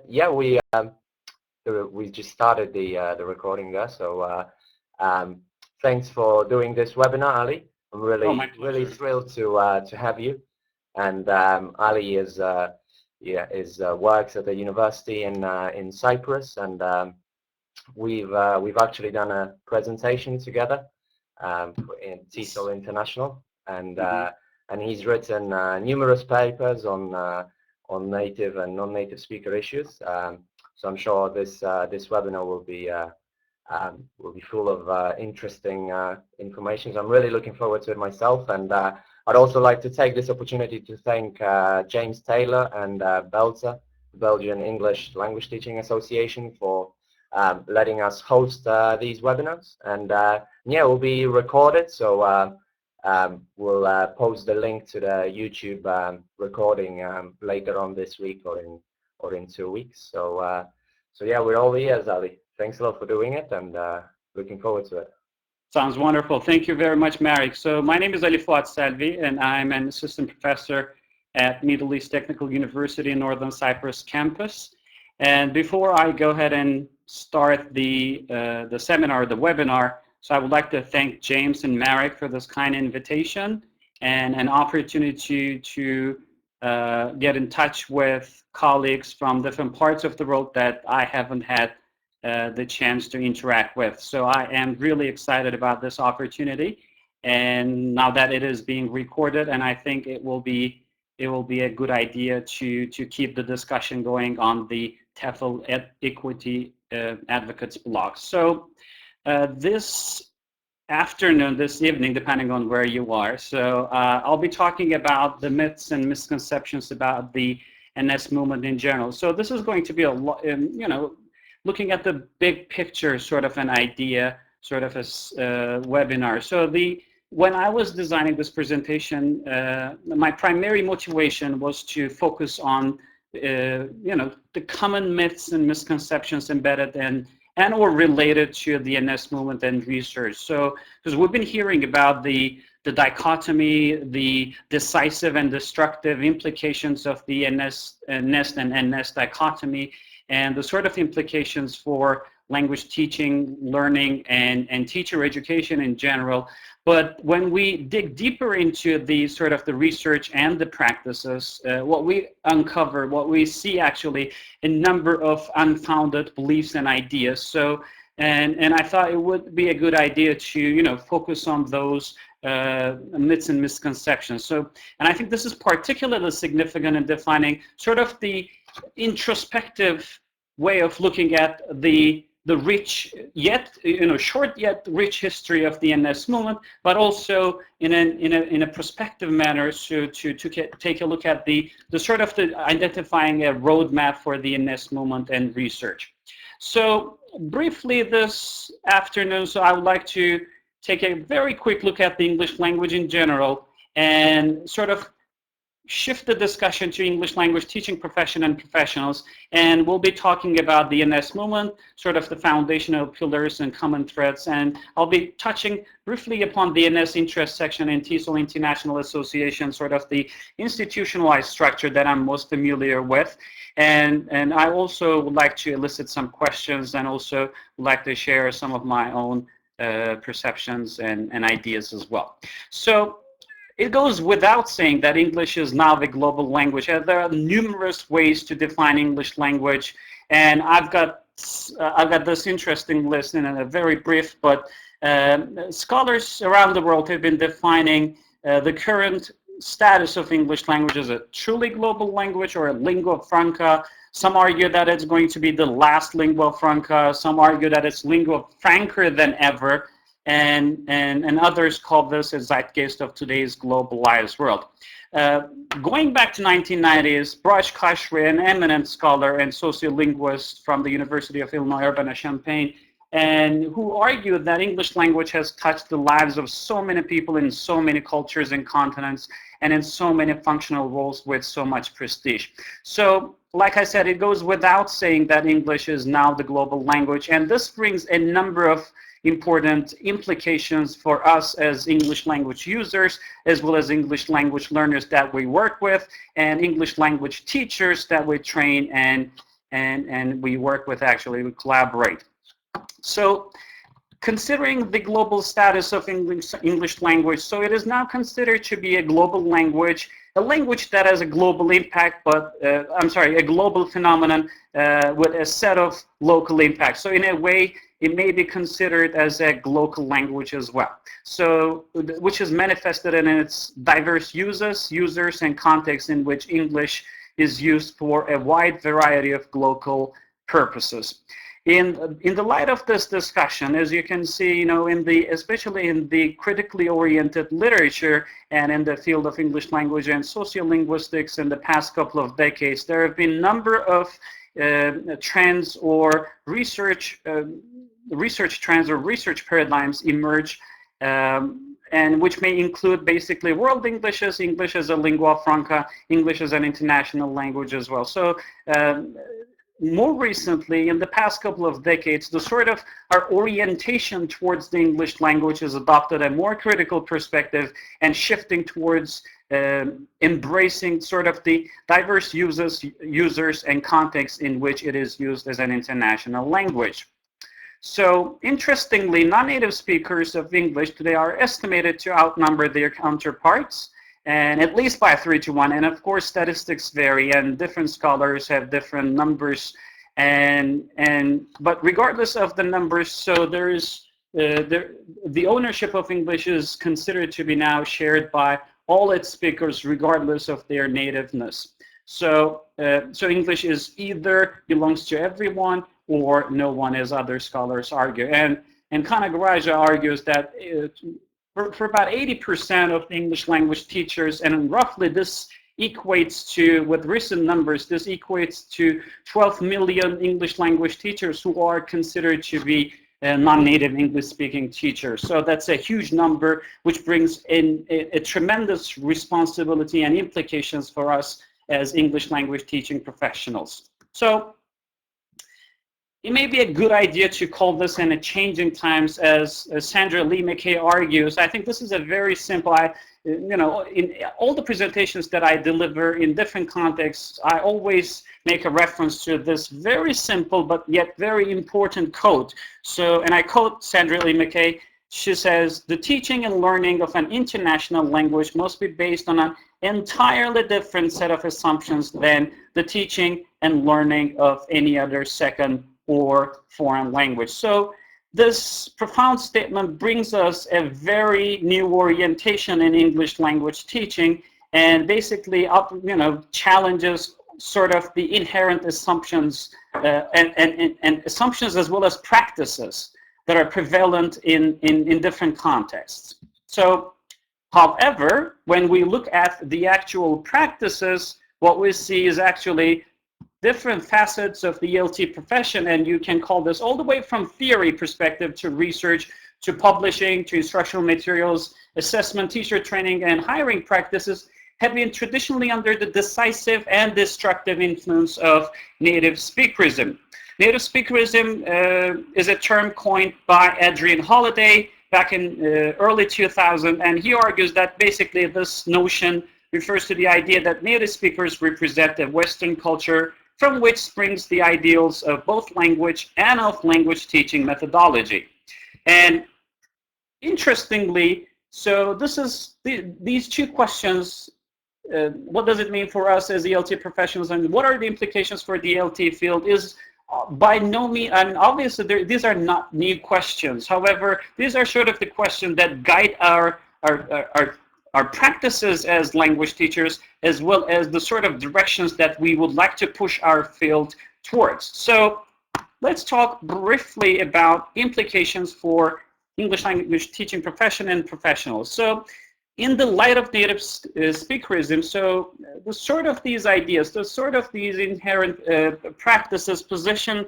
Yeah, we just started the recording there. So thanks for doing this webinar, Ali. I'm really thrilled to have you. And Ali works at the university in Cyprus, and we've actually done a presentation together in TEFL International, and he's written numerous papers on native and non-native speaker issues. So I'm sure this webinar will be full of interesting information. So I'm really looking forward to it myself, and I'd also like to take this opportunity to thank James Taylor and BELTA, Belgian English Language Teaching Association, for letting us host these webinars. And yeah, it will be recorded, so we'll post the link to the YouTube recording later on this week or in 2 weeks. So yeah, we're all ears, Ali. Thanks a lot for doing it, and looking forward to it. Sounds wonderful. Thank you very much, Marek. So my name is Ali Fuad Selvi, and I'm an assistant professor at Middle East Technical University in Northern Cyprus campus. And before I go ahead and start the seminar, the webinar, so I would like to thank James and Marek for this kind invitation and an opportunity to get in touch with colleagues from different parts of the world that I haven't had the chance to interact with. So I am really excited about this opportunity, and now that it is being recorded, and I think it will be a good idea to keep the discussion going on the TEFL Equity Advocates blog. So this afternoon, this evening, depending on where you are, so I'll be talking about the myths and misconceptions about the NS movement in general. So this is going to be a lot, looking at the big picture, sort of an idea, sort of a webinar. So when I was designing this presentation, my primary motivation was to focus on, the common myths and misconceptions embedded and or related to the NS movement and research. So, because we've been hearing about the dichotomy, the decisive and destructive implications of the NEST and NNEST dichotomy, and the sort of implications for language teaching, learning, and teacher education in general. But when we dig deeper into the sort of the research and the practices, what we uncover, what we see actually, a number of unfounded beliefs and ideas. So, and I thought it would be a good idea to, focus on those myths and misconceptions. So, and I think this is particularly significant in defining sort of the introspective way of looking at the rich yet short yet rich history of the NS movement, but also in a prospective manner to take a look at the sort of the identifying a roadmap for the NS movement and research. So briefly this afternoon, so I would like to take a very quick look at the English language in general and sort of shift the discussion to English language teaching profession and professionals, and we'll be talking about the NS movement, sort of the foundational pillars and common threads, and I'll be touching briefly upon the NS interest section in TESOL International Association, sort of the institutionalized structure that I'm most familiar with, and I also would like to elicit some questions and also would like to share some of my own perceptions and ideas as well. So it goes without saying that English is now the global language. There are numerous ways to define English language, and I've got this interesting list in a very brief, but scholars around the world have been defining the current status of English language as a truly global language or a lingua franca. Some argue that it's going to be the last lingua franca. Some argue that it's lingua franker than ever. And others call this a zeitgeist of today's globalized world. Going back to 1990s, Braj Kashri, an eminent scholar and sociolinguist from the University of Illinois Urbana-Champaign, and who argued that English language has touched the lives of so many people in so many cultures and continents and in so many functional roles with so much prestige. So, like I said, it goes without saying that English is now the global language, and this brings a number of important implications for us as English language users, as well as English language learners that we work with, and English language teachers that we train and and we work with, actually, we collaborate. So considering the global status of English language, so it is now considered to be a global language, a language that has a global impact, but a global phenomenon with a set of local impacts. So in a way, it may be considered as a local language as well. So, which is manifested in its diverse users, and contexts in which English is used for a wide variety of local purposes. In the light of this discussion, as you can see, especially in the critically oriented literature and in the field of English language and sociolinguistics in the past couple of decades, there have been a number of trends or research trends or research paradigms emerge, and which may include basically world Englishes, English as a lingua franca, English as an international language as well. So more recently, in the past couple of decades, our orientation towards the English language has adopted a more critical perspective and shifting towards embracing sort of the diverse users and contexts in which it is used as an international language. So interestingly, non-native speakers of English today are estimated to outnumber their counterparts, and at least by 3 to 1. And of course, statistics vary, and different scholars have different numbers. But regardless of the numbers, so there is the ownership of English is considered to be now shared by all its speakers, regardless of their nativeness. So English is either belongs to everyone or no one, as other scholars argue. And Kanagaraja argues that for about 80% of English language teachers, and roughly this equates to, with recent numbers, this equates to 12 million English language teachers who are considered to be non-native English-speaking teachers. So that's a huge number, which brings in a tremendous responsibility and implications for us as English language teaching professionals. So it may be a good idea to call this in a changing times, as Sandra Lee McKay argues. I think this is a very simple, in all the presentations that I deliver in different contexts, I always make a reference to this very simple but yet very important quote. So, and I quote Sandra Lee McKay. She says, "The teaching and learning of an international language must be based on an entirely different set of assumptions than the teaching and learning of any other second or foreign language." So this profound statement brings us a very new orientation in English language teaching, and basically challenges sort of the inherent assumptions and assumptions as well as practices that are prevalent in different contexts. So, however, when we look at the actual practices, what we see is actually different facets of the ELT profession, and you can call this all the way from theory perspective to research, to publishing, to instructional materials, assessment, teacher training, and hiring practices have been traditionally under the decisive and destructive influence of native speakerism. Native speakerism is a term coined by Adrian Holiday back in early 2000, and he argues that basically this notion refers to the idea that native speakers represent a Western culture from which springs the ideals of both language and of language teaching methodology. And interestingly, so this is these two questions. What does it mean for us as ELT professionals, and what are the implications for the ELT field? Is by no means, and obviously these are not new questions. However, these are sort of the questions that guide our practices as language teachers, as well as the sort of directions that we would like to push our field towards. So let's talk briefly about implications for English language teaching profession and professionals. So in the light of native speakerism, so the sort of these ideas, the sort of these inherent practices position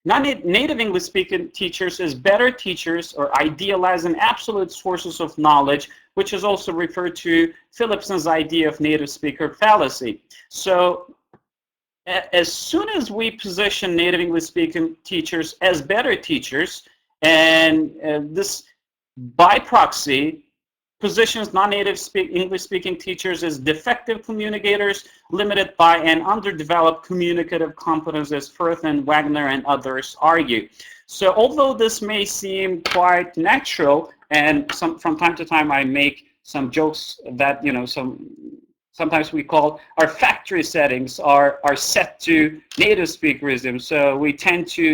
non-native English speaking teachers as better teachers, or idealize and absolute sources of knowledge, which is also referred to Phillipson's idea of native speaker fallacy. So as soon as we position native English speaking teachers as better teachers, and this by proxy positions non-native English-speaking teachers as defective communicators, limited by an underdeveloped communicative competence, as Firth and Wagner and others argue. So although this may seem quite natural, and from time to time I make some jokes that, you know, sometimes we call our factory settings are set to native speakerism. So we tend to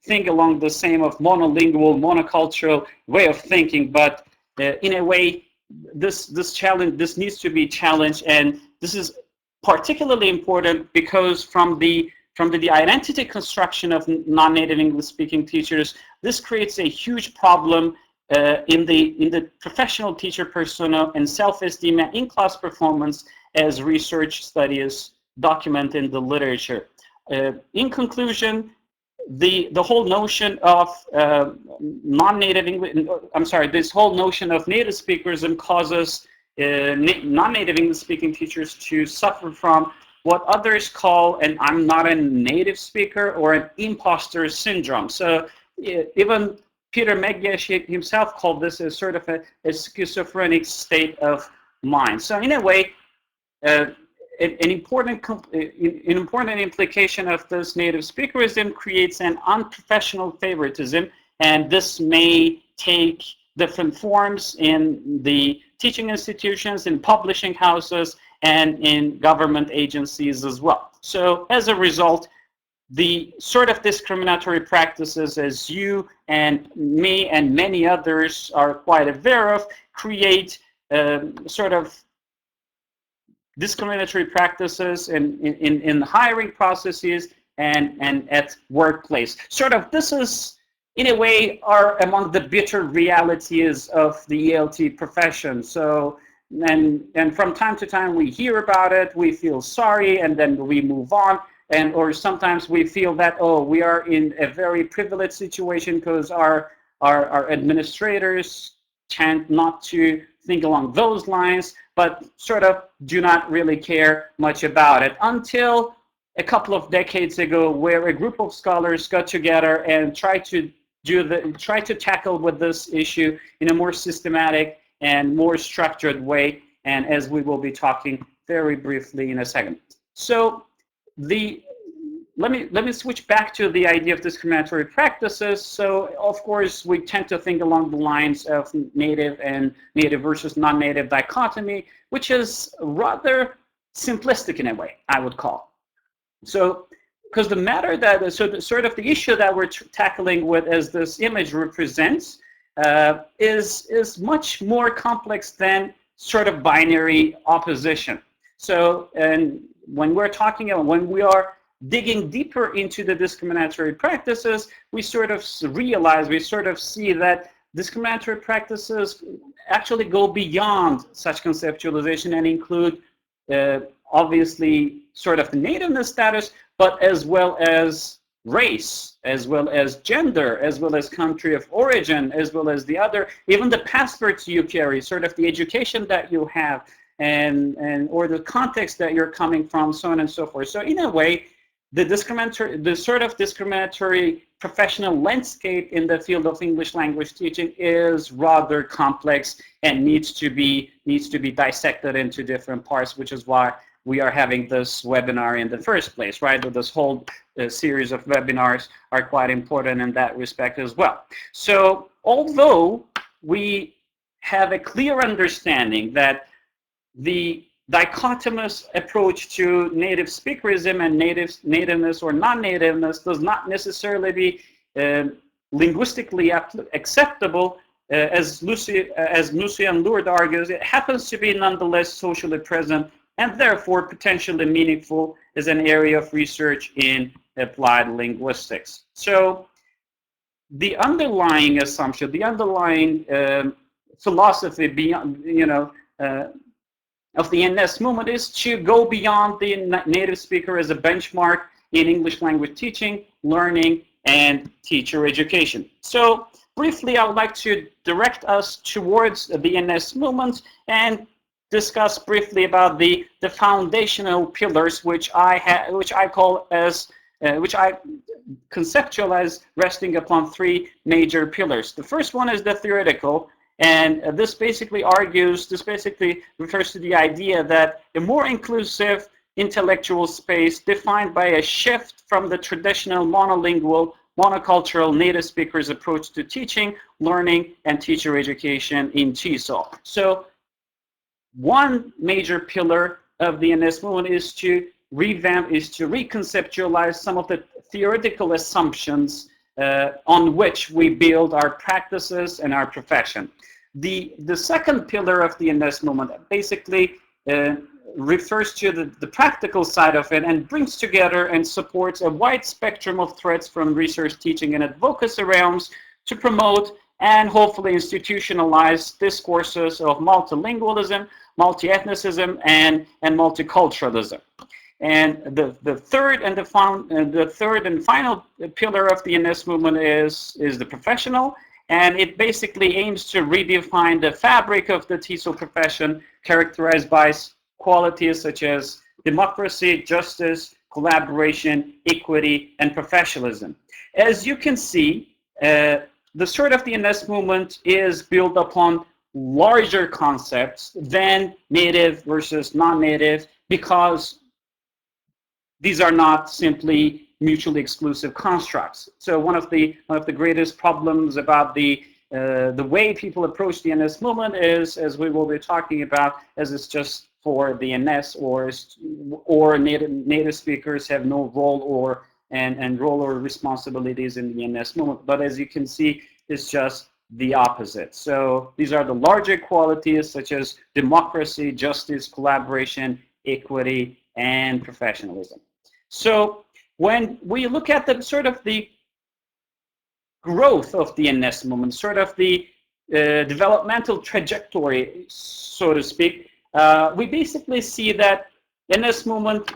think along the same of monolingual, monocultural way of thinking, but in a way, this needs to be challenged, and this is particularly important because from the identity construction of non-native English-speaking teachers, this creates a huge problem in the professional teacher persona and self-esteem and in-class performance, as research studies document in the literature. In conclusion, the whole notion of non-native English, this whole notion of native speakerism causes non-native English-speaking teachers to suffer from what others call an "I'm not a native speaker" or an imposter syndrome. So even Peter Megye himself called this as sort of a schizophrenic state of mind. So in a way, an important implication of this native speakerism creates an unprofessional favoritism, and this may take different forms in the teaching institutions, in publishing houses, and in government agencies as well. So as a result, the sort of discriminatory practices, as you and me and many others are quite aware of, create sort of discriminatory practices in hiring processes and at workplace. Sort of this is, in a way, are among the bitter realities of the ELT profession. So, and from time to time we hear about it, we feel sorry, and then we move on. And or sometimes we feel that, oh, we are in a very privileged situation because our administrators tend not to think along those lines, but sort of do not really care much about it, until a couple of decades ago, where a group of scholars got together and tried to tackle with this issue in a more systematic and more structured way, and as we will be talking very briefly in a second. So let me switch back to the idea of discriminatory practices. So of course we tend to think along the lines of native and native versus non-native dichotomy, which is rather simplistic in a way, I would call. So because the matter that, so the sort of the issue that we're tackling with, as this image represents, is much more complex than sort of binary opposition. So, and when we're talking about, when we are digging deeper into the discriminatory practices, we sort of realize, we sort of see that discriminatory practices actually go beyond such conceptualization and include obviously sort of the nativeness status, but as well as race, as well as gender, as well as country of origin, as well as the other, even the passports you carry, sort of the education that you have, and or the context that you're coming from, so on and so forth. So in a way, the sort of discriminatory professional landscape in the field of English language teaching is rather complex and needs to be dissected into different parts, which is why we are having this webinar in the first place, right? This whole series of webinars are quite important in that respect as well. So although we have a clear understanding that the dichotomous approach to native speakerism and nativeness or non-nativeness does not necessarily be linguistically acceptable, as Lucien Lourdes argues, it happens to be nonetheless socially present and therefore potentially meaningful as an area of research in applied linguistics. So the underlying assumption, the underlying philosophy beyond, of the NNEST movement is to go beyond the native speaker as a benchmark in English language teaching, learning, and teacher education. So briefly, I would like to direct us towards the NNEST movement and discuss briefly about the foundational pillars, which I conceptualize resting upon three major pillars. The first one is the theoretical, And this basically refers to the idea that a more inclusive intellectual space defined by a shift from the traditional monolingual, monocultural native speakers approach to teaching, learning, and teacher education in TESOL. So one major pillar of the NNEST movement is to reconceptualize some of the theoretical assumptions on which we build our practices and our profession. The second pillar of the NNEST movement basically refers to the practical side of it and brings together and supports a wide spectrum of threads from research, teaching, and advocacy realms to promote and hopefully institutionalize discourses of multilingualism, multi-ethnicism, and multiculturalism. And the third and final pillar of the NNEST movement is the professional, and it basically aims to redefine the fabric of the TESOL profession, characterized by qualities such as democracy, justice, collaboration, equity, and professionalism. As you can see, the sort of the NNEST movement is built upon larger concepts than native versus non-native, because these are not simply mutually exclusive constructs. So one of the greatest problems about the way people approach the NNEST movement is, as we will be talking about, as it's just for the NNEST, or native speakers have no role or responsibilities in the NNEST movement. But as you can see, it's just the opposite. So these are the larger qualities such as democracy, justice, collaboration, equity, and professionalism. So when we look at the sort of the growth of the NNEST movement, sort of the developmental trajectory, so to speak, we basically see that NNEST movement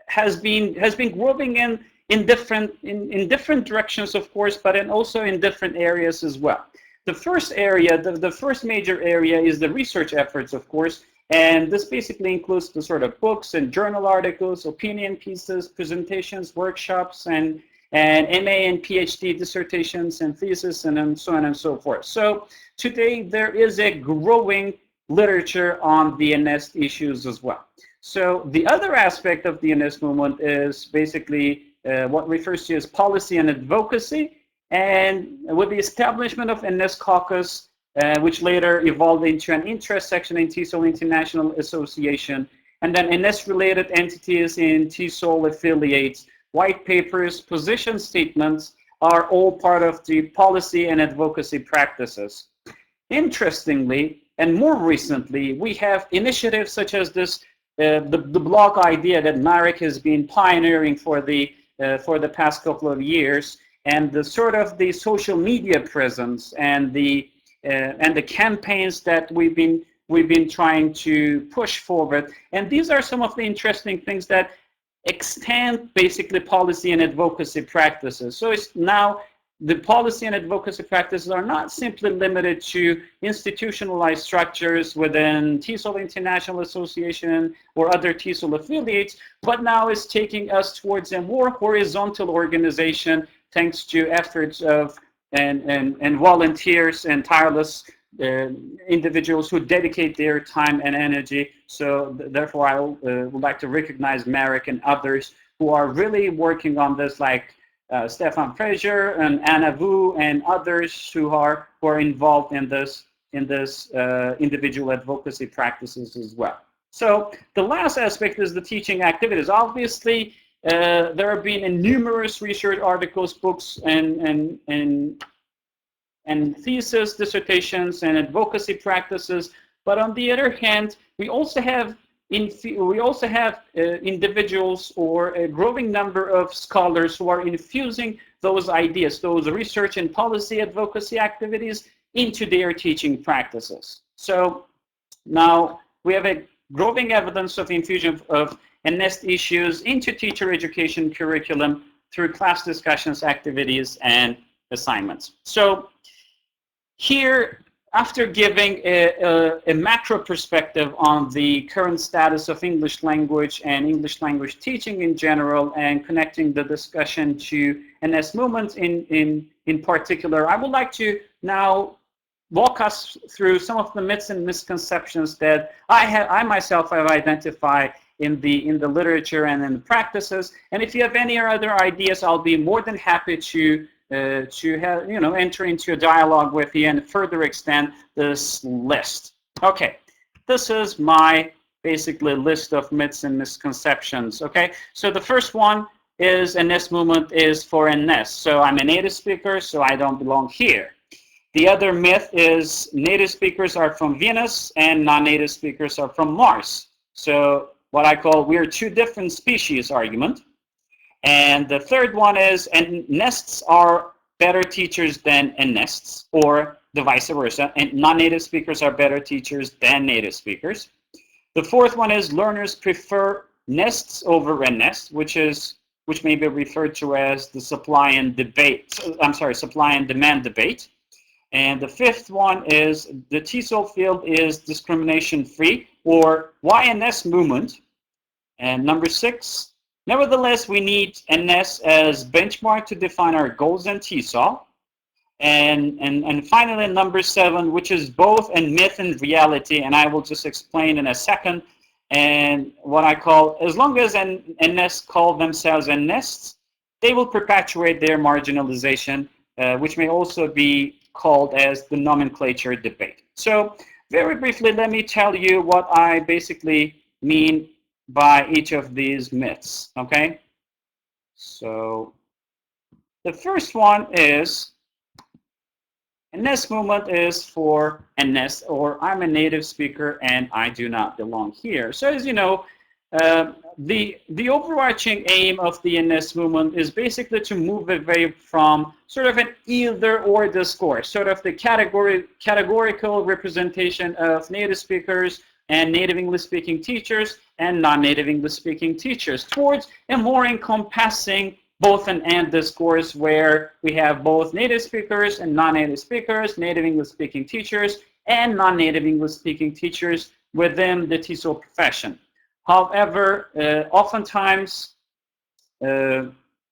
has been growing in different directions, of course, but also in different areas as well. The first area, the first major area, is the research efforts, of course, and this basically includes the sort of books and journal articles, opinion pieces, presentations, workshops, and MA and PhD dissertations and theses, and so on and so forth. So today there is a growing literature on the NNEST issues as well. So the other aspect of the NNEST movement is basically what refers to as policy and advocacy, and with the establishment of NNEST caucus, which later evolved into an interest section in TESOL International Association, and then NNEST-related entities in TESOL affiliates, white papers, position statements are all part of the policy and advocacy practices. Interestingly, and more recently, we have initiatives such as this, the blog idea that Marek has been pioneering for the past couple of years, and the sort of the social media presence and the campaigns that we've been trying to push forward. And these are some of the interesting things that extend basically policy and advocacy practices. So it's now the policy and advocacy practices are not simply limited to institutionalized structures within TESOL International Association or other TESOL affiliates, but now it's taking us towards a more horizontal organization thanks to efforts of and volunteers and tireless individuals who dedicate their time and energy. So therefore, I would like to recognize Marek and others who are really working on this, like Stefan Fraser and Anna Vu and others who are involved in this individual advocacy practices as well. So the last aspect is the teaching activities. Obviously, there have been numerous research articles, books, and thesis, dissertations, and advocacy practices. But on the other hand, we also have individuals or a growing number of scholars who are infusing those ideas, those research and policy advocacy activities into their teaching practices. So now we have a growing evidence of infusion of NNEST issues into teacher education curriculum through class discussions, activities, and assignments. So here, after giving a macro perspective on the current status of English language and English language teaching in general, and connecting the discussion to NNEST movement in particular, I would like to now walk us through some of the myths and misconceptions that I myself have identified in the literature and in the practices. And if you have any other ideas, I'll be more than happy to have, enter into a dialogue with you and further extend this list. Okay, this is my basically list of myths and misconceptions. Okay, so the first one is NNEST movement is for NNEST. So I'm a native speaker, so I don't belong here. The other myth is native speakers are from Venus and non-native speakers are from Mars. So what I call we're two different species argument. And the third one is NNESTs are better teachers than NNESTs, or the vice versa, and non-native speakers are better teachers than native speakers. The fourth one is learners prefer NNESTs over NNEST, which may be referred to as the supply and demand debate. And the fifth one is the TESOL field is discrimination free, or why NNEST movement. And number 6, nevertheless, we need NNEST as benchmark to define our goals and TESOL. And finally, number 7, which is both a myth and reality, and I will just explain in a second. And what I call, as long as NNEST call themselves NNESTs, they will perpetuate their marginalization, which may also be called as the nomenclature debate. So very briefly, let me tell you what I basically mean by each of these myths, okay? So the first one is NNEST movement is for NNEST, or I'm a native speaker and I do not belong here. So as you know, the overarching aim of the NNEST movement is basically to move away from sort of an either-or discourse, sort of the categorical representation of native speakers and native English-speaking teachers and non-native English-speaking teachers, towards a more encompassing both and discourse where we have both native speakers and non-native speakers, native English-speaking teachers, and non-native English-speaking teachers within the TESOL profession. However, oftentimes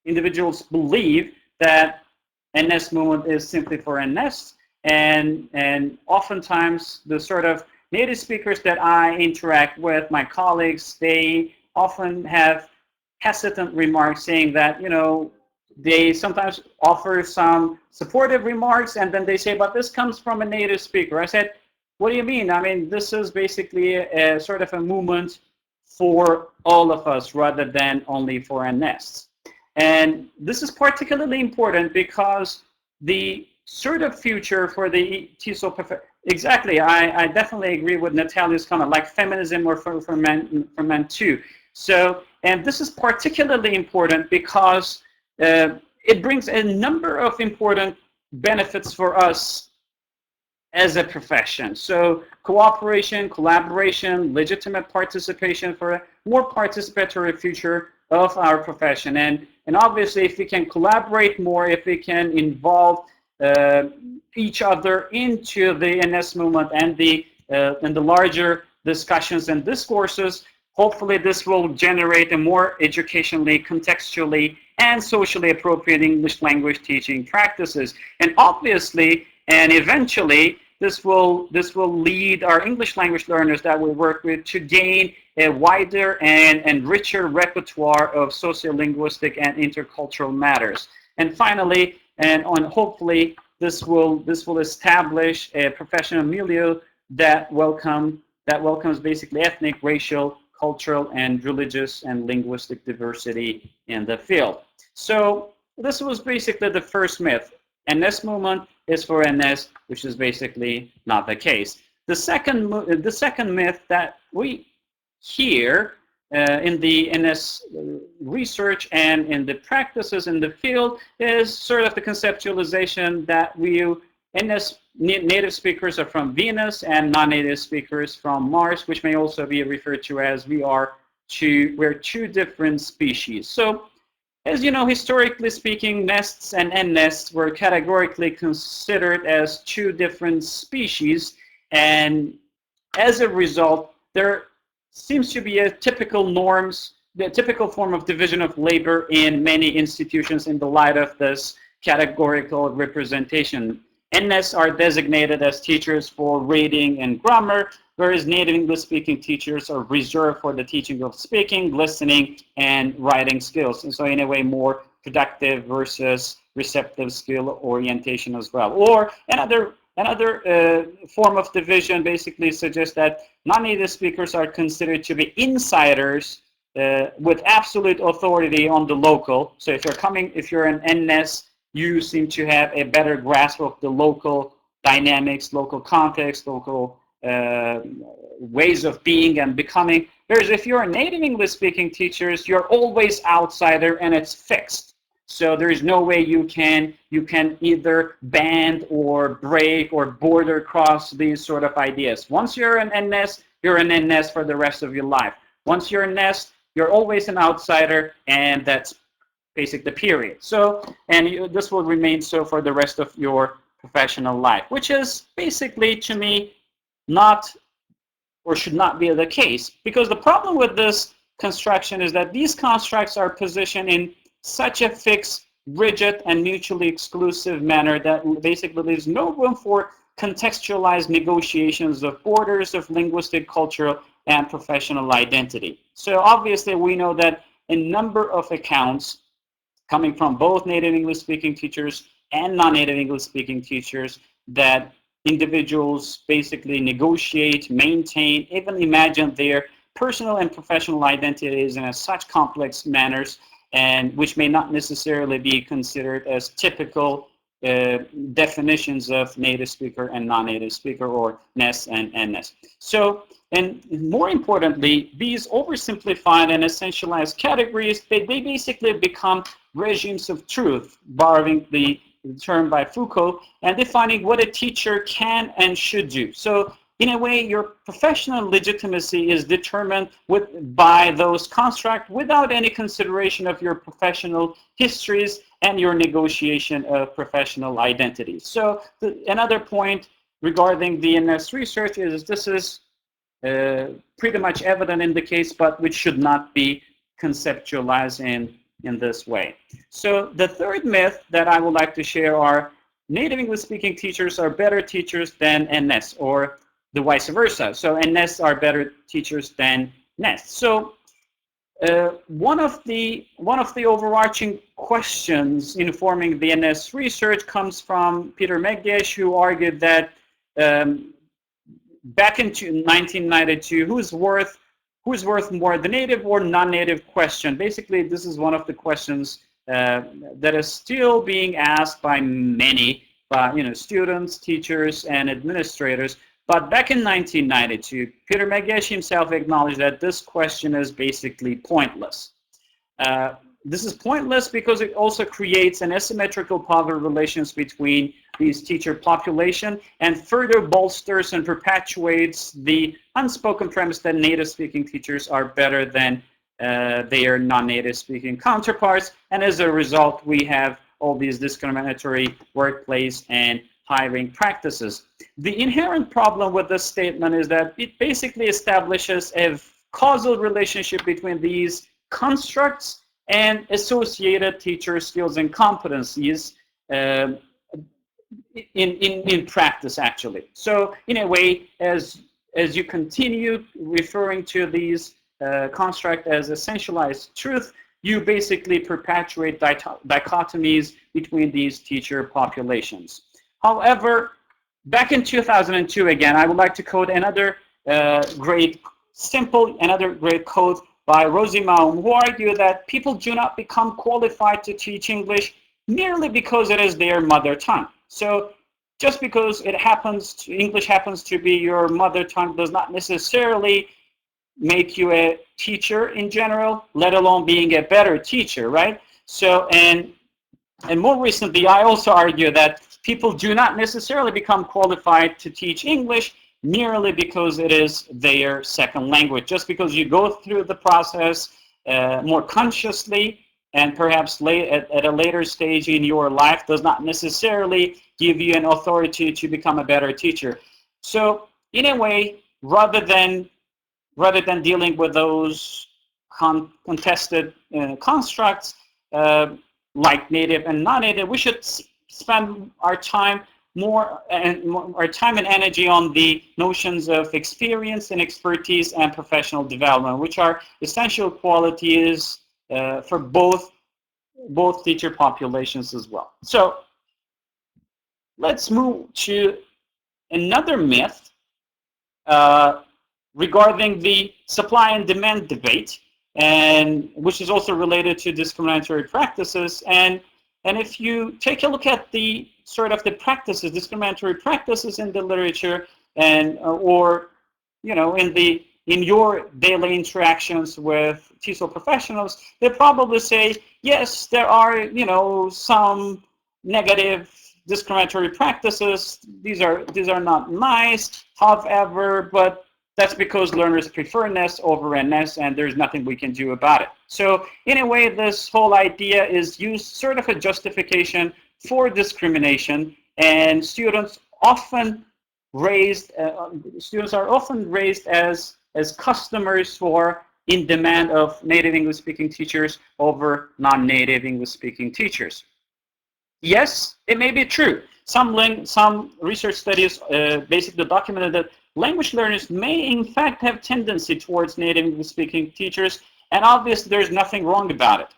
individuals believe that NNEST movement is simply for NNEST, and oftentimes the sort of native speakers that I interact with, my colleagues, they often have hesitant remarks saying that, they sometimes offer some supportive remarks and then they say, but this comes from a native speaker. I said, what do you mean? I mean, this is basically a sort of a movement for all of us rather than only for NNESTs. And this is particularly important because the sort of future for the TESOL, exactly, I definitely agree with Natalia's comment, like feminism or for men too. So, and this is particularly important because it brings a number of important benefits for us as a profession. So cooperation, collaboration, legitimate participation for a more participatory future of our profession. And obviously, if we can collaborate more, if we can involve each other into the NNEST movement and the larger discussions and discourses, hopefully this will generate a more educationally, contextually, and socially appropriate English language teaching practices. And obviously, and eventually, this will lead our English language learners that we work with to gain a wider and richer repertoire of sociolinguistic and intercultural matters. And finally, and hopefully, this will establish a professional milieu that welcomes basically ethnic, racial, cultural, and religious and linguistic diversity in the field. So this was basically the first myth. NNEST movement is for NNEST, which is basically not the case. The second myth that we hear in the NNEST research and in the practices in the field is sort of the conceptualization that NNEST native speakers are from Venus and non-native speakers from Mars, which may also be referred to as we're two different species. So, as you know, historically speaking, NNESTs and NNESTs were categorically considered as two different species, and as a result, there seems to be the typical form of division of labor in many institutions in the light of this categorical representation. NNESTs are designated as teachers for reading and grammar, whereas native English-speaking teachers are reserved for the teaching of speaking, listening, and writing skills. And so in a way, more productive versus receptive skill orientation as well. Or another form of division basically suggests that non-native speakers are considered to be insiders with absolute authority on the local. So if you're an NNEST, you seem to have a better grasp of the local dynamics, local context, local ways of being and becoming. Whereas if you're a native English-speaking teachers, you're always outsider and it's fixed. So there is no way you can either bend or break or border cross these sort of ideas. Once you're an NNEST, you're an NNEST for the rest of your life. Once you're a NNEST, you're always an outsider, and that's basic the period. So, and this will remain so for the rest of your professional life, which is basically, to me, not or should not be the case. Because the problem with this construction is that these constructs are positioned in such a fixed, rigid, and mutually exclusive manner that basically leaves no room for contextualized negotiations of borders of linguistic, cultural, and professional identity. So obviously we know that a number of accounts coming from both native English-speaking teachers and non-native English-speaking teachers that individuals basically negotiate, maintain, even imagine their personal and professional identities in such complex manners, and which may not necessarily be considered as typical definitions of native speaker and non-native speaker, or NEST and NNEST. So, and more importantly, these oversimplified and essentialized categories, they basically become regimes of truth, borrowing the term by Foucault, and defining what a teacher can and should do. So in a way, your professional legitimacy is determined by those constructs without any consideration of your professional histories and your negotiation of professional identities. So another point regarding the NNEST research is this is pretty much evident in the case, but which should not be conceptualized in this way. So the third myth that I would like to share are native English-speaking teachers are better teachers than NNEST, or the vice versa. So NNESTs are better teachers than NNESTs. So one of the overarching questions informing the NNEST research comes from Peter McKay, who argued that back in 1992, who's worth more, the native or non-native question? Basically, this is one of the questions that is still being asked by many, students, teachers, and administrators. But back in 1992, Peter McKay himself acknowledged that this question is basically pointless. This is pointless because it also creates an asymmetrical power relations between these teacher population and further bolsters and perpetuates the unspoken premise that native speaking teachers are better than their non-native speaking counterparts. And as a result, we have all these discriminatory workplace and hiring practices. The inherent problem with this statement is that it basically establishes a causal relationship between these constructs and associated teacher skills and competencies in practice, actually. So in a way, as you continue referring to these constructs as essentialized truth, you basically perpetuate dichotomies between these teacher populations. However, back in 2002, again, I would like to quote another great quote by Rosie Maum, who argued that people do not become qualified to teach English merely because it is their mother tongue. So just because English happens to be your mother tongue does not necessarily make you a teacher in general, let alone being a better teacher, right? So, and more recently, I also argue that people do not necessarily become qualified to teach English merely because it is their second language. Just because you go through the process more consciously and perhaps at a later stage in your life does not necessarily give you an authority to become a better teacher. So in a way, rather than dealing with those contested constructs like native and non-native, we should spend our time our time and energy on the notions of experience and expertise and professional development, which are essential qualities for both teacher populations as well. So let's move to another myth regarding the supply and demand debate, and which is also related to discriminatory practices. And if you take a look at the sort of the practices, discriminatory practices in the literature, and or in your daily interactions with TESOL professionals, they probably say, yes, there are some negative discriminatory practices. These are not nice. However, but that's because learners prefer NNEST over NNEST, and there's nothing we can do about it. So in a way, this whole idea is used sort of a justification for discrimination, and students are often raised as customers for in demand of native English speaking teachers over non-native English speaking teachers. Yes, it may be true. Some research studies basically documented that language learners may in fact have tendency towards native English speaking teachers, and obviously there's nothing wrong about it.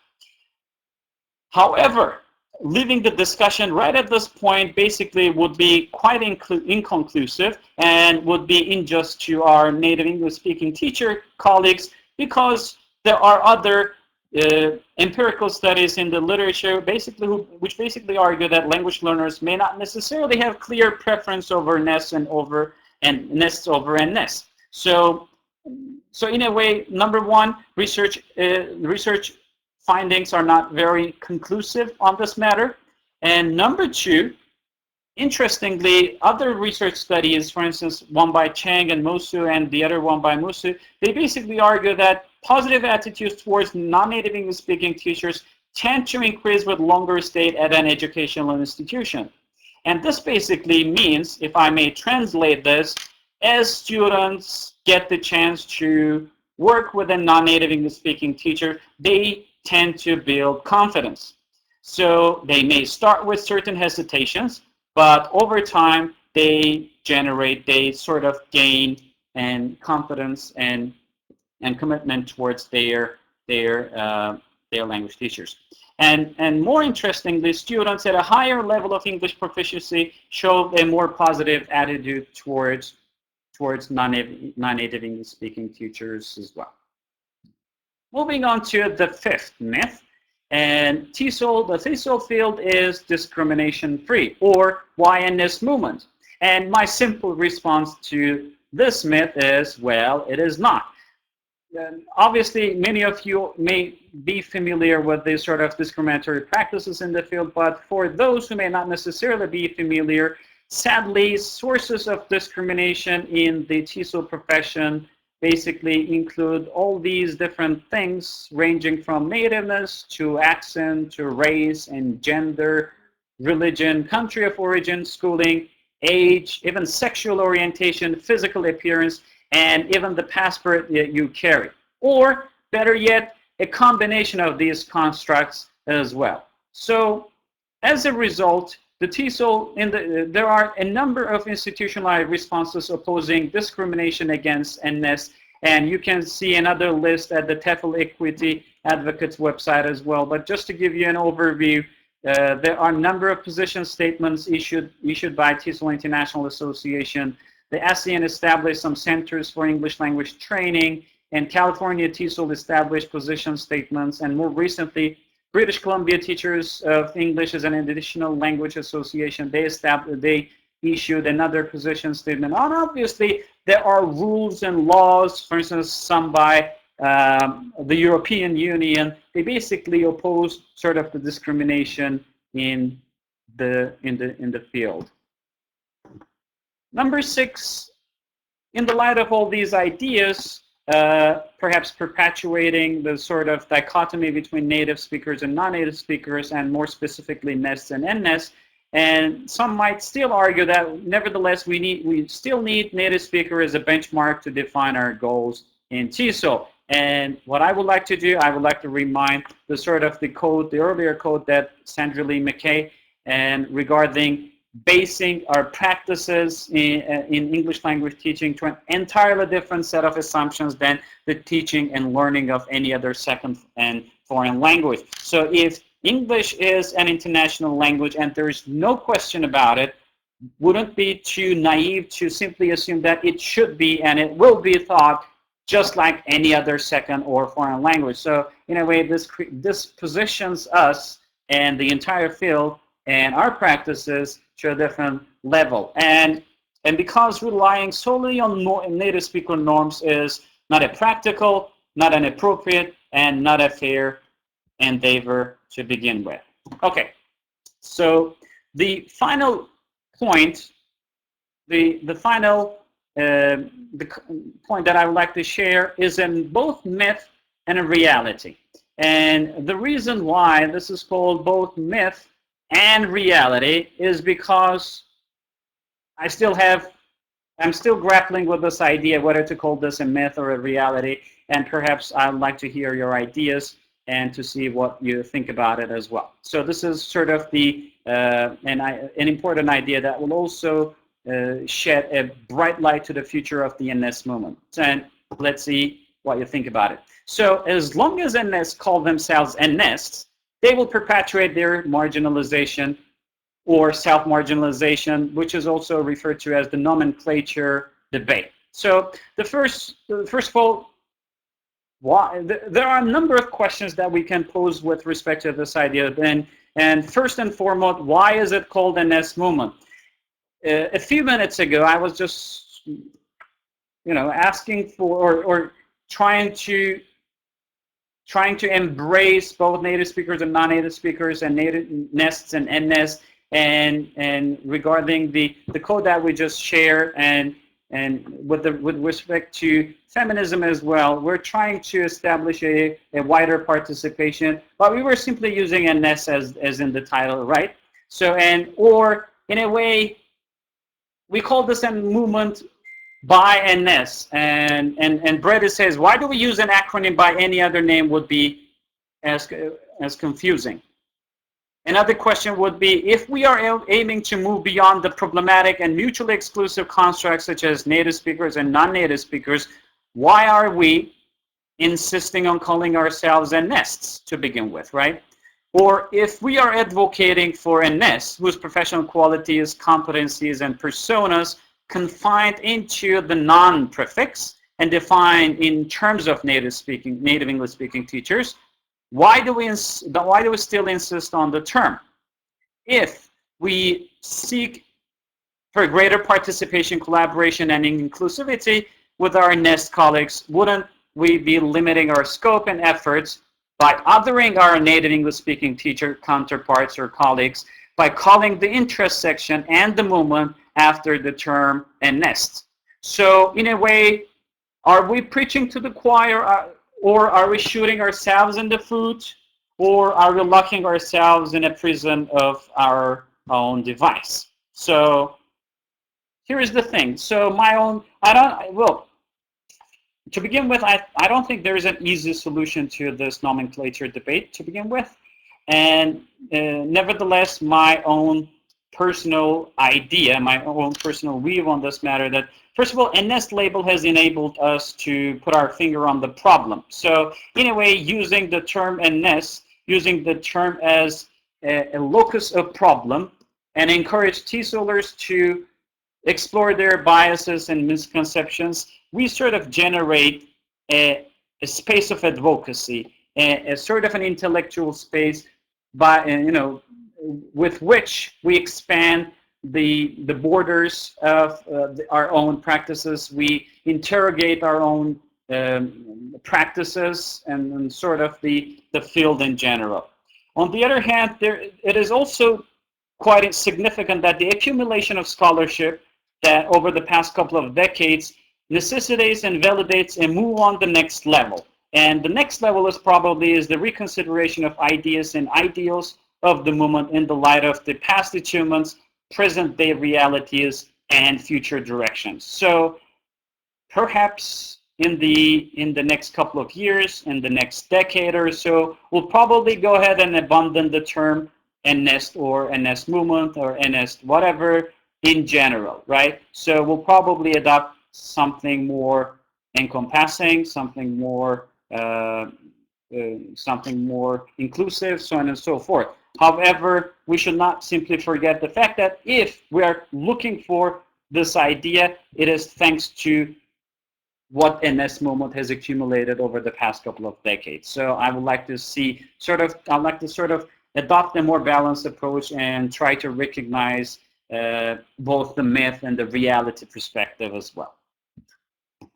However, leaving the discussion right at this point basically would be quite inconclusive and would be unjust to our native English speaking teacher colleagues, because there are other empirical studies in the literature which basically argue that language learners may not necessarily have clear preference over NNEST and NNESTs over NNEST. So in a way, number one, research findings are not very conclusive on this matter. And number two, interestingly, other research studies, for instance, one by Chang and Musu and the other one by Musu, they basically argue that positive attitudes towards non-native English speaking teachers tend to increase with longer stay at an educational institution. And this basically means, if I may translate this, as students get the chance to work with a non-native English speaking teacher, they tend to build confidence. So they may start with certain hesitations, but over time they sort of gain confidence and commitment towards their language teachers. And more interestingly, students at a higher level of English proficiency show a more positive attitude towards non-native English speaking teachers as well. Moving on to the fifth myth, and the TESOL field is discrimination-free, or why NNEST movement? And my simple response to this myth is, well, it is not. Obviously, many of you may be familiar with these sort of discriminatory practices in the field, but for those who may not necessarily be familiar, sadly, sources of discrimination in the TESOL profession basically include all these different things, ranging from nativeness to accent to race and gender, religion, country of origin, schooling, age, even sexual orientation, physical appearance, and even the passport that you carry. Or, better yet, a combination of these constructs as well. So, as a result, the TESOL, there are a number of institutionalized responses opposing discrimination against NNEST, and you can see another list at the TEFL Equity Advocates website as well. But just to give you an overview, there are a number of position statements issued by TESOL International Association. The ASEAN established some centers for English language training, and California TESOL established position statements, and more recently, British Columbia Teachers of English as an Additional Language Association, they issued another position statement. And obviously, there are rules and laws, for instance, some by the European Union. They basically oppose sort of the discrimination in the field. Number 6, in the light of all these ideas, perhaps perpetuating the sort of dichotomy between native speakers and non-native speakers, and more specifically NNESTs and NNESTs. And some might still argue that nevertheless we still need native speaker as a benchmark to define our goals in TESOL. And what I would like to do, I would like to remind the earlier code that Sandra Lee McKay, and regarding basing our practices in English language teaching to an entirely different set of assumptions than the teaching and learning of any other second and foreign language. So if English is an international language and there's no question about it, wouldn't be too naive to simply assume that it should be and it will be taught just like any other second or foreign language. So in a way, this positions us and the entire field and our practices to a different level. And because relying solely on native speaker norms is not a practical, not an appropriate, and not a fair endeavor to begin with. Okay, so the final point, the point that I would like to share is in both myth and a reality. And the reason why this is called both myth and reality is because I'm still grappling with this idea whether to call this a myth or a reality, and perhaps I'd like to hear your ideas and to see what you think about it as well. So this is sort of the an important idea that will also shed a bright light to the future of the NNEST movement. And let's see what you think about it. So as long as NNESTs call themselves NNESTs, they will perpetuate their marginalization or self-marginalization, which is also referred to as the nomenclature debate. So first of all, there are a number of questions that we can pose with respect to this idea. And first and foremost, why is it called NNEST movement? A few minutes ago, I was just, asking for or trying to embrace both native speakers and non-native speakers and native NNESTs and NNESTs, and regarding the code that we just shared and with respect to feminism as well, we're trying to establish a wider participation, but we were simply using NNEST as in the title, right? So, or in a way, we call this a movement by NNEST, and Brett says, why do we use an acronym by any other name would be as confusing. Another question would be, if we are aiming to move beyond the problematic and mutually exclusive constructs such as native speakers and non-native speakers, why are we insisting on calling ourselves NNESTs to begin with, right? Or if we are advocating for NNEST, whose professional qualities, competencies, and personas confined into the non-prefix and defined in terms of native English-speaking teachers, why do we still insist on the term? If we seek for greater participation, collaboration, and inclusivity with our NNEST colleagues, wouldn't we be limiting our scope and efforts by othering our native English-speaking teacher counterparts or colleagues by calling the interest section and the movement after the term NNEST? So in a way, are we preaching to the choir, or are we shooting ourselves in the foot, or are we locking ourselves in a prison of our own device? So here is the thing. So to begin with, I don't think there is an easy solution to this nomenclature debate to begin with. And nevertheless, my own personal idea, my own personal view on this matter, that first of all, NNEST label has enabled us to put our finger on the problem. So in a way, using the term NNEST, using the term as a locus of problem, and encourage TESOLers to explore their biases and misconceptions, we sort of generate a space of advocacy, a sort of an intellectual space with which we expand the borders of our own practices. We interrogate our own practices and sort of the field in general. On the other hand, it is also quite significant that the accumulation of scholarship that over the past couple of decades necessitates and validates a move on the next level. And the next level is the reconsideration of ideas and ideals of the movement in the light of the past achievements, present day realities, and future directions. So perhaps in the next couple of years, in the next decade or so, we'll probably go ahead and abandon the term NNEST or NNEST movement or NNEST whatever in general, right? So we'll probably adopt something more encompassing, something more inclusive, so on and so forth. However, we should not simply forget the fact that if we are looking for this idea, it is thanks to what NNEST movement has accumulated over the past couple of decades. So I would like to see I'd like to sort of adopt a more balanced approach and try to recognize both the myth and the reality perspective as well.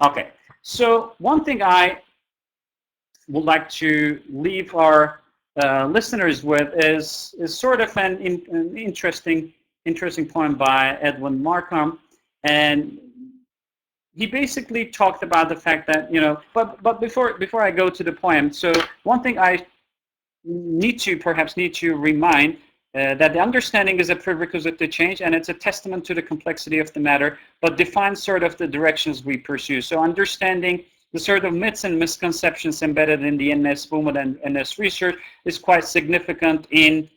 Okay, so one thing I would like to leave our listeners with is sort of an interesting point by Edwin Markham, and he basically talked about the fact that, you know, but before I go to the poem, so one thing I perhaps need to remind that the understanding is a prerequisite to change, and it's a testament to the complexity of the matter, but defines sort of the directions we pursue. So understanding the sort of myths and misconceptions embedded in the NNEST movement and NNEST research is quite significant in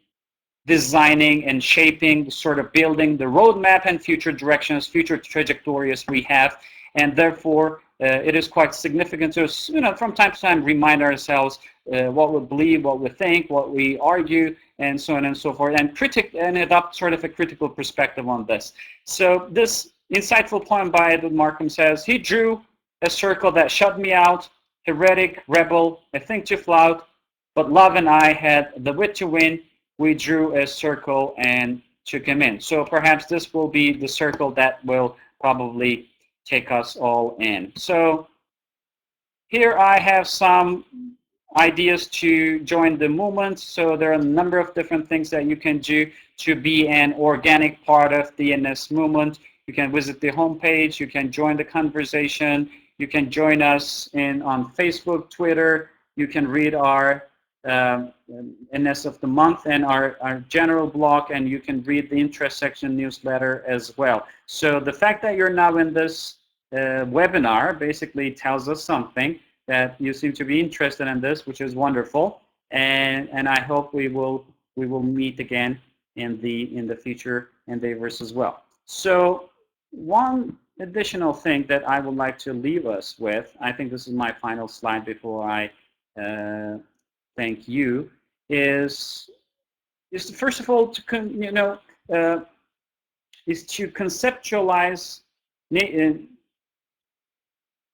designing and shaping, sort of building the roadmap and future directions, future trajectories we have, and therefore it is quite significant to, you know, from time to time remind ourselves what we believe, what we think, what we argue, and so on and so forth, and adopt sort of a critical perspective on this. So this insightful poem by Edward Markham says, he drew a circle that shut me out, heretic, rebel, a thing to flout, but love and I had the wit to win. We drew a circle and took him in. So perhaps this will be the circle that will probably take us all in. So here I have some ideas to join the movement. So there are a number of different things that you can do to be an organic part of the NNEST movement. You can visit the homepage, you can join the conversation, you can join us on Facebook, Twitter, you can read our NNEST of the month and our general blog, and you can read the interest section newsletter as well. So the fact that you're now in this webinar basically tells us something, that you seem to be interested in this, which is wonderful, and I hope we will meet again in the future endeavors as well. So one additional thing that I would like to leave us with, I think this is my final slide before I thank you, is first of all to is to conceptualize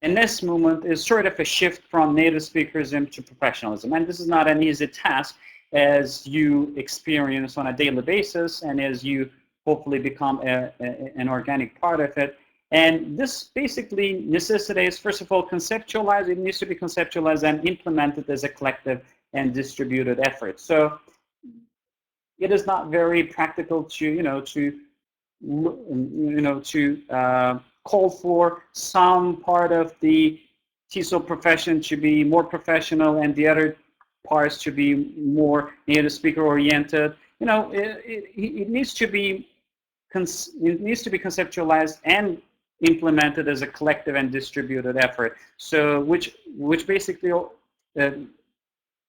NNEST movement is sort of a shift from native speakerism to professionalism, and this is not an easy task as you experience on a daily basis and as you hopefully become an organic part of it. And this basically necessitates, first of all, conceptualize. It needs to be conceptualized and implemented as a collective and distributed effort. So it is not very practical to call for some part of the TESOL profession to be more professional and the other parts to be more native speaker oriented. You know, it needs to be conceptualized and implemented as a collective and distributed effort. So which basically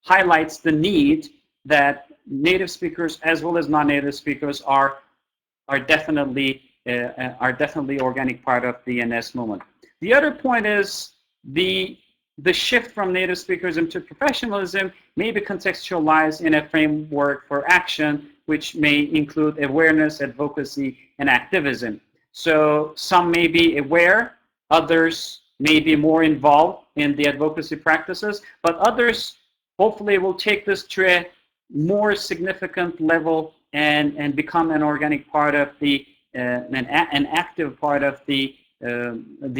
highlights the need that native speakers as well as non-native speakers are definitely organic part of the NNEST movement. The other point is the shift from native speakerism to professionalism may be contextualized in a framework for action, which may include awareness, advocacy, and activism. So some may be aware, others may be more involved in the advocacy practices, but others hopefully will take this to a more significant level and become an organic part of the an active part of the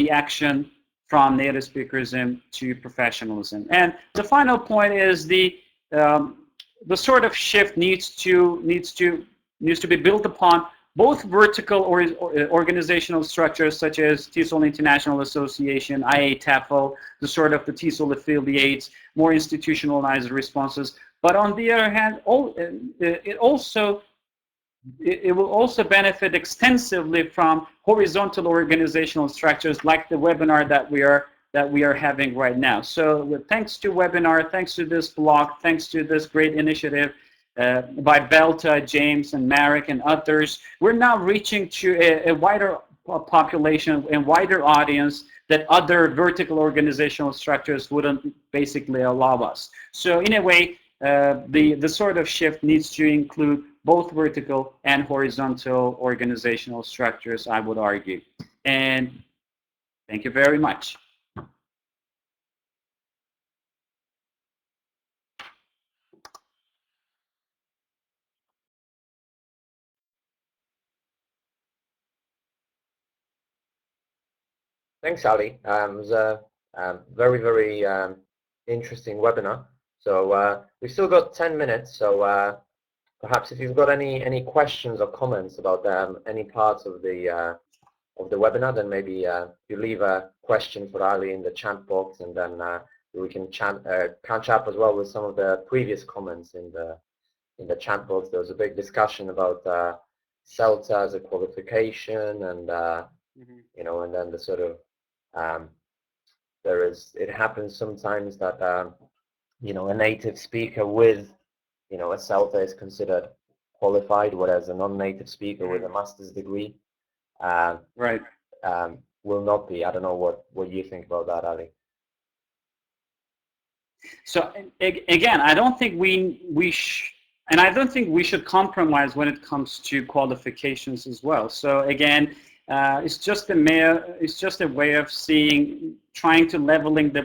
action from native speakerism to professionalism. And the final point is the sort of shift needs to be built upon both vertical or organizational structures such as TESOL International Association, IA TEFL, the sort of the TESOL affiliates, more institutionalized responses. But on the other hand, it will also benefit extensively from horizontal organizational structures like the webinar that we are having right now. So thanks to webinar, thanks to this blog, thanks to this great initiative, by Belta, James, and Marek, and others, we're now reaching to a wider population and wider audience that other vertical organizational structures wouldn't basically allow us. So in a way, the sort of shift needs to include both vertical and horizontal organizational structures, I would argue. And thank you very much. Thanks, Ali. It was a very, very interesting webinar. So we've still got 10 minutes. So perhaps if you've got any questions or comments about any parts of the webinar, then maybe you leave a question for Ali in the chat box, and then we can catch up as well with some of the previous comments in the chat box. There was a big discussion about CELTA as a qualification, and you know, and then the sort of it happens sometimes that you know, a native speaker with, you know, a CELTA is considered qualified, whereas a non-native speaker with a master's degree right. Will not be. I don't know what you think about that, Ali. So again, I don't think I don't think we should compromise when it comes to qualifications as well. So again, it's just a way of trying to leveling the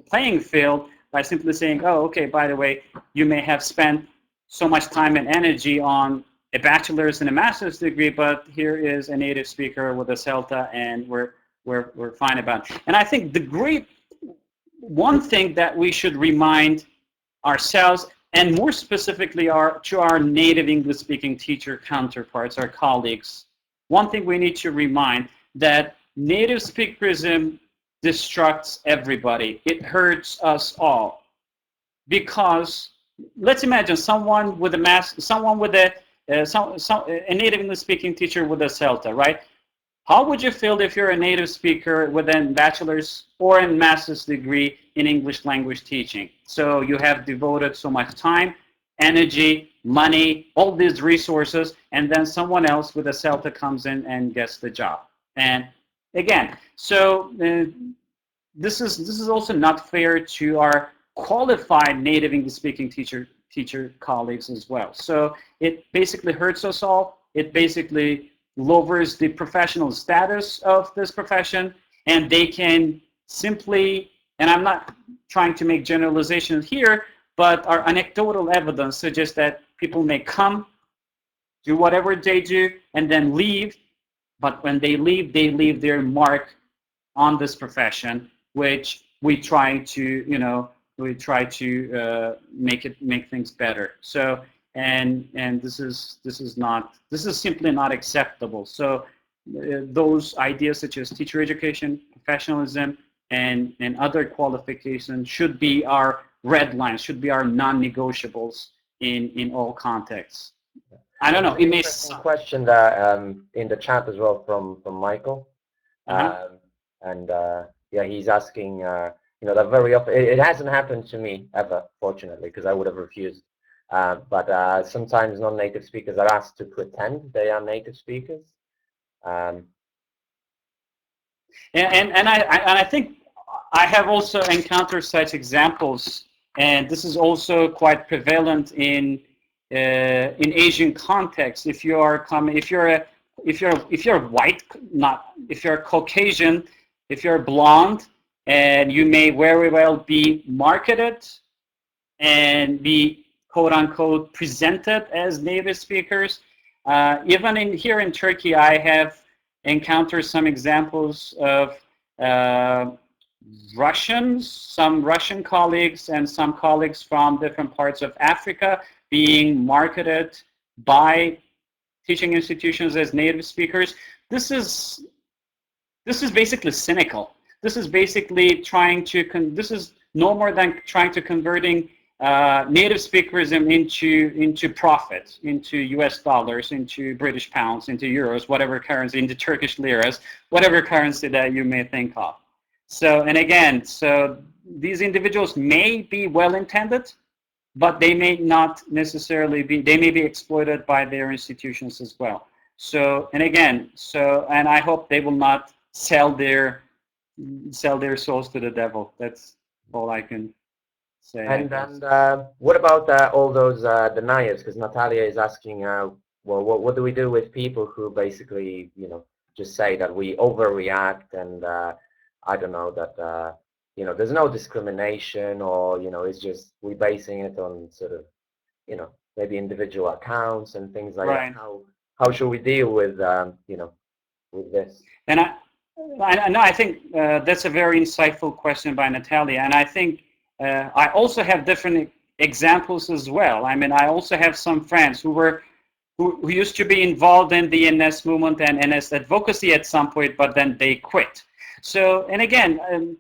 playing field by simply saying, oh, okay, by the way, you may have spent so much time and energy on a bachelor's and a master's degree, but here is a native speaker with a CELTA, and we're fine about it. And I think one thing that we should remind ourselves, and more specifically to our native English-speaking teacher counterparts, our colleagues, one thing we need to remind that native speakerism destructs everybody. It hurts us all, because let's imagine someone with a native English-speaking teacher with a CELTA, right? How would you feel if you're a native speaker with a bachelor's or a master's degree in English language teaching? So you have devoted so much time, energy, money, all these resources, and then someone else with a CELTA comes in and gets the job. And again, so this is also not fair to our qualified native English-speaking teacher colleagues as well. So it basically hurts us all. It basically lowers the professional status of this profession, and they can simply, and I'm not trying to make generalizations here, but our anecdotal evidence suggests that people may come, do whatever they do, and then leave, but when they leave their mark on this profession, which we try to, make things better. So, and this is simply not acceptable. So those ideas such as teacher education, professionalism, and other qualifications should be our red lines, should be our non-negotiables in all contexts. I don't know. It may question that in the chat as well from Michael, and yeah, he's asking. That very often it hasn't happened to me ever, fortunately, because I would have refused. But sometimes non-native speakers are asked to pretend they are native speakers. And I think I have also encountered such examples, and this is also quite prevalent in Asian context. If you're white, if you're Caucasian, if you're blonde, and you may very well be marketed and be quote-unquote presented as native speakers. Even here in Turkey, I have encountered some examples of some Russian colleagues and some colleagues from different parts of Africa being marketed by teaching institutions as native speakers. This is basically cynical. This is basically this is no more than trying to converting native speakerism into profit, into US dollars, into British pounds, into euros, whatever currency, into Turkish liras, whatever currency that you may think of. So, and again, so these individuals may be well-intended, but they may not necessarily be, they may be exploited by their institutions as well. So, and again, and I hope they will not sell their souls to the devil. That's all I can say. And what about all those deniers? Because Natalia is asking, well, what do we do with people who basically, just say that we overreact and I don't know that there's no discrimination, or it's just we basing it on sort of maybe individual accounts and things like that. How should we deal with with this? And I think that's a very insightful question by Natalia, and I think I also have different examples as well. I mean, I also have some friends who used to be involved in the NNEST movement and NNEST advocacy at some point, but then they quit. So, and again,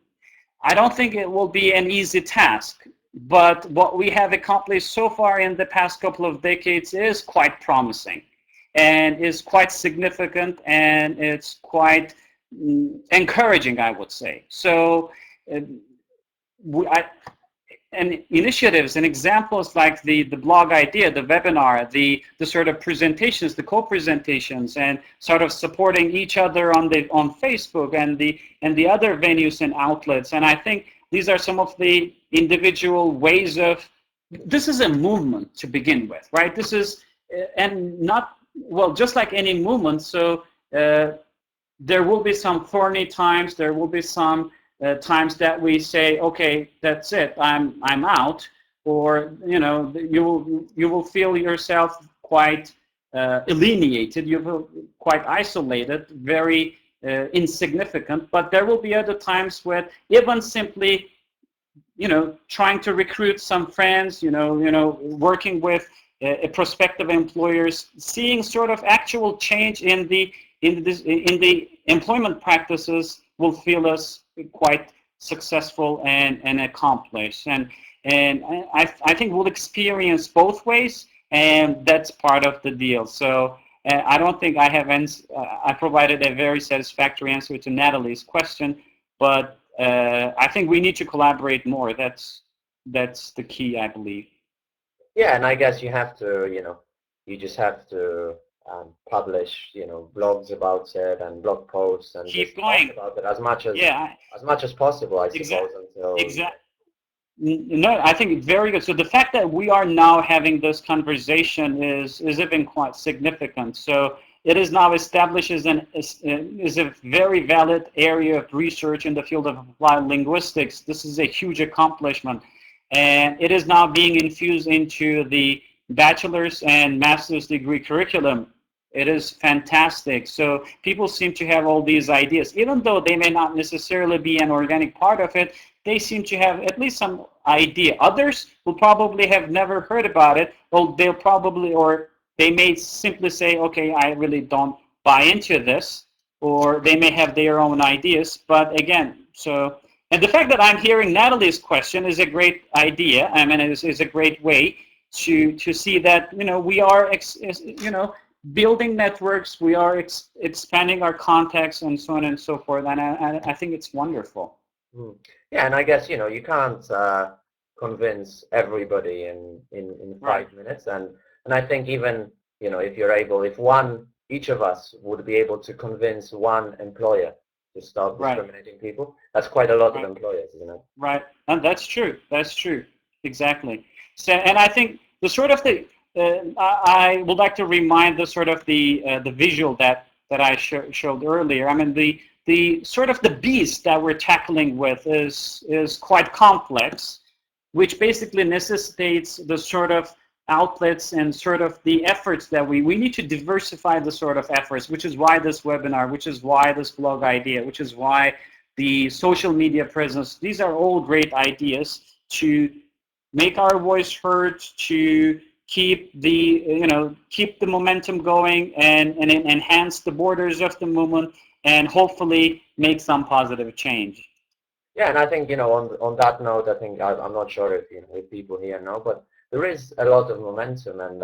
I don't think it will be an easy task, but what we have accomplished so far in the past couple of decades is quite promising and is quite significant, and it's quite encouraging, I would say. So, and initiatives and examples like the blog idea, the webinar, the sort of presentations, the co-presentations, and sort of supporting each other on Facebook and the other venues and outlets. And I think these are some of the individual ways of, this is a movement to begin with, right? This is, and not, well, just like any movement, so there will be some thorny times, there will be some times that we say, okay, that's it, I'm out, or you will feel yourself quite alienated, you will quite isolated, very insignificant. But there will be other times where even simply trying to recruit some friends, working with prospective employers, seeing sort of actual change in the employment practices will feel us quite successful and accomplished. And I think we'll experience both ways, and that's part of the deal. So I don't think I provided a very satisfactory answer to Natalie's question, but I think we need to collaborate more. That's the key, I believe. Yeah, and I guess you have to, you just have to publish, blogs about it and blog posts and keep just going talk about it as much as possible, I suppose. Exactly. No, I think it's very good. So the fact that we are now having this conversation is even quite significant. So it is now established as a very valid area of research in the field of applied linguistics. This is a huge accomplishment, and it is now being infused into the bachelor's and master's degree curriculum. It is fantastic. So people seem to have all these ideas, even though they may not necessarily be an organic part of it. They seem to have at least some idea. Others will probably have never heard about it, or they may simply say, okay, I really don't buy into this, or they may have their own ideas. But again, and the fact that I'm hearing Natalie's question is a great idea. I mean, it is a great way to see that, we are, building networks, we are expanding our contacts and so on and so forth. And I think it's wonderful. Yeah, and I guess, you can't convince everybody in 5 minutes. And I think even, if you're able, if each of us would be able to convince one employer to stop discriminating people, that's quite a lot of employers, isn't it? Right, and that's true. That's true. Exactly. So, and I think the sort of I would like to remind the sort of the visual that I showed earlier. I mean, the sort of the beast that we're tackling with is quite complex, which basically necessitates the sort of outlets and sort of the efforts that we need to diversify the sort of efforts, which is why this webinar, which is why this blog idea, which is why the social media presence. These are all great ideas to make our voice heard, to keep the momentum going and enhance the borders of the movement, and hopefully make some positive change. Yeah, and I think, on that note, I think I'm not sure if people here know, but there is a lot of momentum, and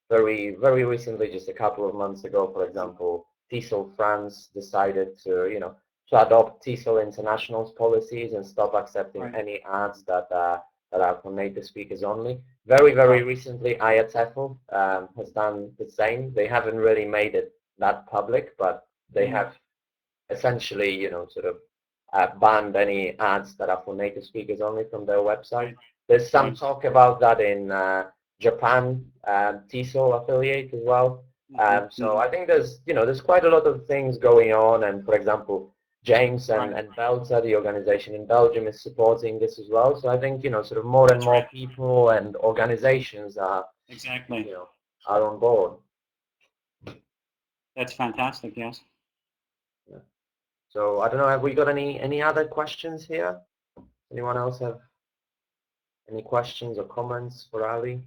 very, very recently, just a couple of months ago, for example, TEFL France decided to adopt TEFL International's policies and stop accepting any ads that that are for native speakers only. Very recently, TEFL has done the same. They haven't really made it that public, but they have essentially, sort of banned any ads that are for native speakers only from their website. There's some talk about that in Japan, TESOL affiliate as well. So I think there's quite a lot of things going on, and for example, James and Belzer, the organization in Belgium, is supporting this as well. So I think sort of more and more people and organizations are are on board. That's fantastic. Yes. Yeah. So I don't know. Have we got any other questions here? Anyone else have any questions or comments for Ali?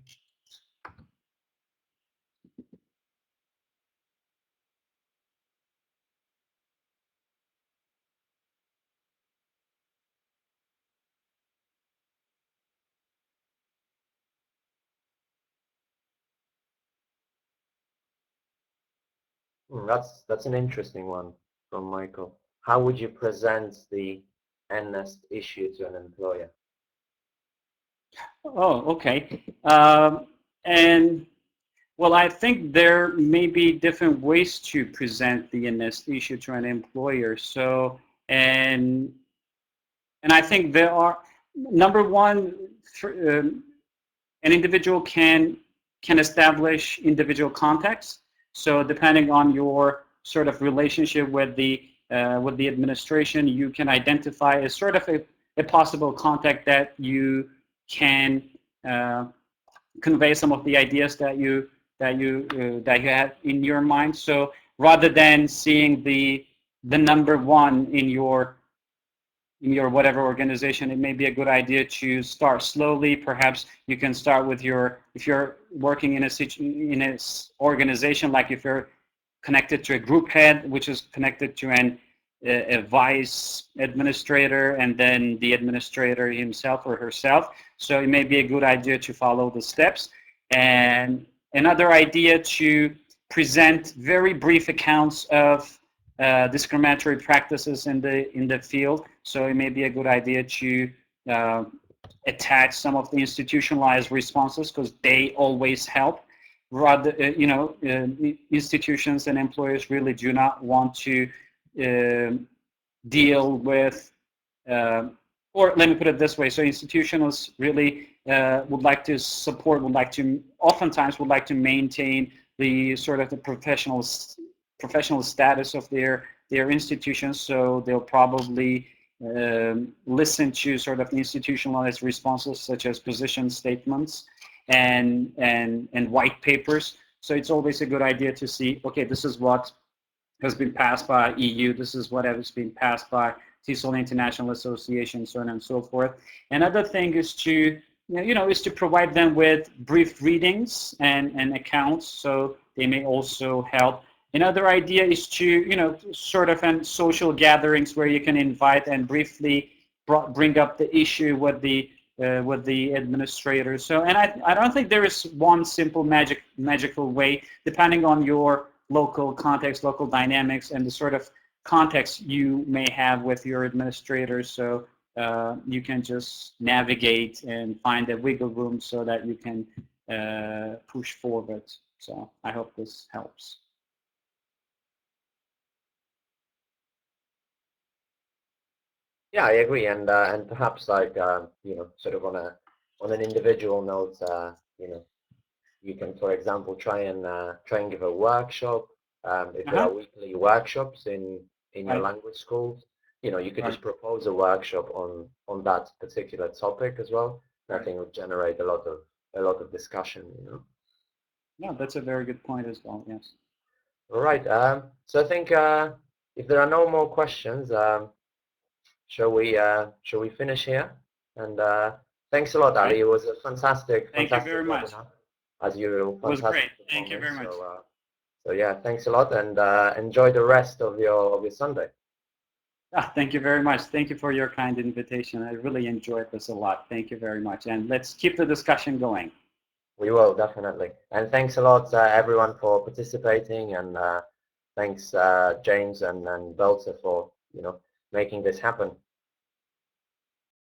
That's an interesting one from Michael. How would you present the NNEST issue to an employer? Oh, okay. And well, I think there may be different ways to present the NNEST issue to an employer. So, and I think there are, number one, an individual can establish individual context. So depending on your sort of relationship with the administration, you can identify a sort of a possible contact that you can convey some of the ideas that you have in your mind. So rather than seeing the number one in your whatever organization, it may be a good idea to start slowly. Perhaps you can start with if you're working in a organization, like if you're connected to a group head, which is connected to a vice administrator, and then the administrator himself or herself. So it may be a good idea to follow the steps. And another idea, to present very brief accounts of discriminatory practices in the field. So it may be a good idea to attach some of the institutionalized responses, because they always help. Rather, institutions and employers really do not want to deal with, or let me put it this way. So institutions really would like to support, oftentimes would like to maintain the sort of the professional status of their institutions. So they'll probably listen to sort of institutionalized responses, such as position statements and white papers. So it's always a good idea to see, okay, this is what has been passed by EU, this is what has been passed by TESOL International Association, so on and so forth. Another thing is to provide them with brief readings and accounts, so they may also help. Another idea is to, sort of in social gatherings where you can invite and briefly bring up the issue with the administrator. So, and I don't think there is one simple magical way, depending on your local context, local dynamics, and the sort of context you may have with your administrator. So you can just navigate and find a wiggle room so that you can push forward. So I hope this helps. Yeah, I agree, and perhaps like sort of on an individual note, you can, for example, try and give a workshop. If there are weekly workshops in your language schools, you could just propose a workshop on that particular topic as well. I think would generate a lot of discussion. Yeah, that's a very good point as well. Yes. All right. So I think if there are no more questions, shall we finish here? And thanks a lot, Ali. It was a fantastic webinar, as usual. It was great. Thank you very much. So yeah, thanks a lot, and enjoy the rest of your Sunday. Thank you very much. Thank you for your kind invitation. I really enjoyed this a lot. Thank you very much. And let's keep the discussion going. We will, definitely. And thanks a lot, everyone, for participating, and thanks, James and Belzer, for making this happen.